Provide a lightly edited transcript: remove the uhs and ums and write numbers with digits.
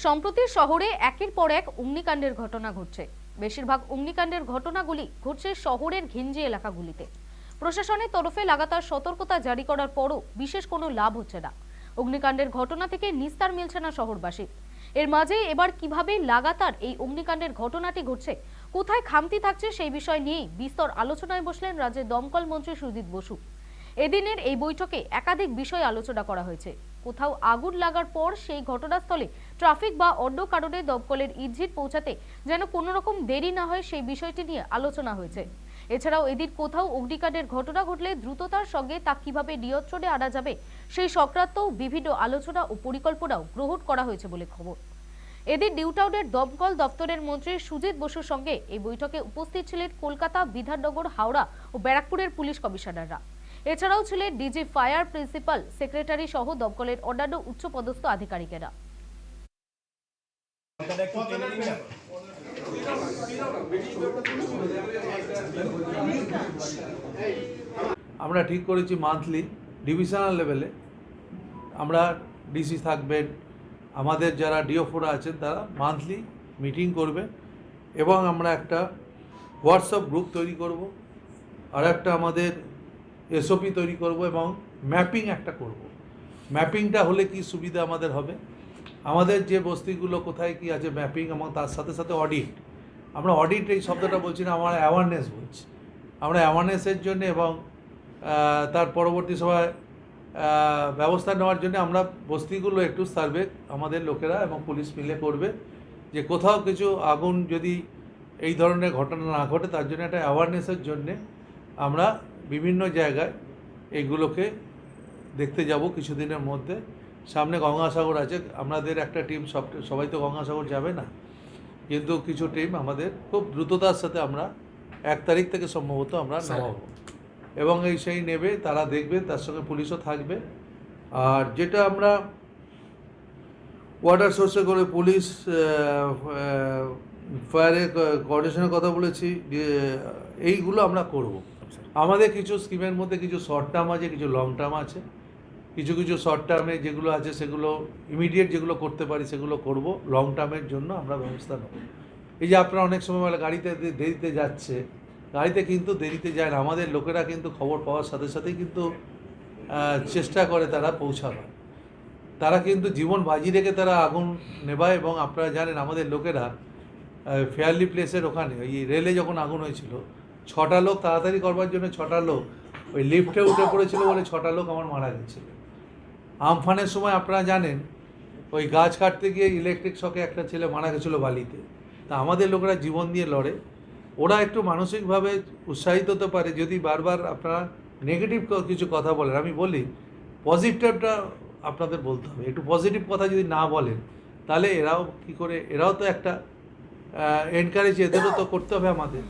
সম্প্রতি শহরে একের পর এক অগ্নিকাণ্ডের ঘটনা ঘটছে। বেশিরভাগ অগ্নিকাণ্ডের ঘটনাগুলি ঘটছে শহরের ঘিঞ্জি এলাকাগুলিতে। প্রশাসনের তরফে লাগাতার সতর্কতা জারি করার পরও বিশেষ কোনো লাভ হচ্ছে না। অগ্নিকাণ্ডের ঘটনা থেকে নিস্তার মিলছে না শহরবাসী। এর মাঝে এবার কিভাবে লাগাতার এই অগ্নিকাণ্ডের ঘটনাটি ঘটছে, কোথায় খামতি থাকছে সেই বিষয় নিয়েই বিস্তর আলোচনায় বসলেন রাজ্যের দমকল মন্ত্রী সুজিত বসু। এদিনের এই বৈঠকে একাধিক বিষয় আলোচনা করা হয়েছে। কোথাও আগুন লাগার পর সেই ঘটনাস্থলে ট্রাফিক বা অন্য কারণে দমকলের ইঞ্জিন পৌঁছাতে যেন কোনো রকম দেরি না হয় সেই বিষয়টি নিয়ে আলোচনা হয়েছে। এছাড়াও এদিন কোথাও অগ্নিকাণ্ডের ঘটনা ঘটলে দ্রুততার সঙ্গে তা কিভাবে নিয়ন্ত্রণে আনা যাবে সেই সংক্রান্ত বিভিন্ন আলোচনা ও পরিকল্পনাও গ্রহণ করা হয়েছে বলে খবর। এদিন নিউ টাউনের দমকল দপ্তরের মন্ত্রী সুজিত বসুর সঙ্গে এই বৈঠকে উপস্থিত ছিলেন কলকাতা, বিধাননগর, হাওড়া ও ব্যারাকপুরের পুলিশ কমিশনাররা। এছাড়াও ছিলেন ডিজি ফায়ার, প্রিন্সিপাল সেক্রেটারি সহ দমকলের অন্যান্য উচ্চপদস্থ আধিকারিকেরা। আমরা ঠিক করেছি মান্থলি ডিভিশনাল লেভেলে আমরা ডিসি থাকবেন, আমাদের যারা ডিওফোরা আছেন তারা মান্থলি মিটিং করবে এবং আমরা একটা হোয়াটসঅ্যাপ গ্রুপ তৈরি করব, আর একটা আমাদের এসওপি তৈরি করব এবং ম্যাপিং একটা করব। ম্যাপিংটা হলে কি সুবিধা আমাদের হবে, আমাদের যে বস্তিগুলো কোথায় কি আছে ম্যাপিং, এবং তার সাথে সাথে অডিট। আমরা অডিট এই শব্দটা বলছি না, আমরা অ্যাওয়ারনেস বলছি। আমরা অ্যাওয়ারনেসের জন্য এবং তার পরবর্তী সময় ব্যবস্থা নেওয়ার জন্য আমরা বস্তিগুলো একটু সার্ভে আমাদের লোকেরা এবং পুলিশ মিলে করবে, যে কোথাও কিছু আগুন যদি এই ধরনের ঘটনা না ঘটে তার জন্য একটা অ্যাওয়ারনেসের জন্যে আমরা বিভিন্ন জায়গায় এইগুলোকে দেখতে যাব কিছুদিনের মধ্যে। সামনে গঙ্গাসাগর আছে, আমাদের একটা টিম, সবাই তো গঙ্গাসাগর যাবে না, কিন্তু কিছু টিম আমাদের খুব দ্রুততার সাথে আমরা 1 তারিখ থেকে সম্ভবত আমরা নামাবো এবং সেই নেবে, তারা দেখবে, তার সঙ্গে পুলিশও থাকবে। আর যেটা আমরা ওয়াটার সোর্সে করে পুলিশ ফায়ারের কোঅর্ডিনেশনের কথা বলেছি, এইগুলো আমরা করব। আমাদের কিছু স্কিমের মধ্যে কিছু শর্ট টার্ম আছে, কিছু লং টার্ম আছে। কিছু শর্ট টার্মে যেগুলো আছে সেগুলো ইমিডিয়েট যেগুলো করতে পারি সেগুলো করব, লং টার্মের জন্য আমরা ব্যবস্থা নেব। এই যে আপনারা অনেক সময় বলে গাড়িতে দেরিতে যাচ্ছে, গাড়িতে কিন্তু দেরিতে যায় না, আমাদের লোকেরা কিন্তু খবর পাওয়ার সাথে সাথেই কিন্তু চেষ্টা করে তারা পৌঁছাবার। তারা কিন্তু জীবন বাজি রেখে তারা আগুন নেবায়। এবং আপনারা জানেন আমাদের লোকেরা ফেয়ারলি প্লেসের ওখানে ওই রেলে যখন আগুন হয়েছিল, 6টা লোক তাড়াতাড়ি করবার জন্য 6টা লোক ওই লিফটে উঠে পড়েছিল বলে 6টা লোক আমার মারা গেছিল। আমফানের সময় আপনারা জানেন ওই গাছ কাটতে গিয়ে ইলেকট্রিক শকে একটা ছেলে মারা গেছিলো বালিতে। তা আমাদের লোকেরা জীবন দিয়ে লড়ে। ওরা একটু মানসিকভাবে উৎসাহিত হতে পারে যদি বারবার আপনারা নেগেটিভ কিছু কথা বলেন। আমি বলি পজিটিভটা আপনাদের বলতে হবে, একটু পজিটিভ কথা যদি না বলেন তাহলে এরাও কী করে, এরাও তো একটা এনকারেজ এদেরও তো করতে হবে আমাদের।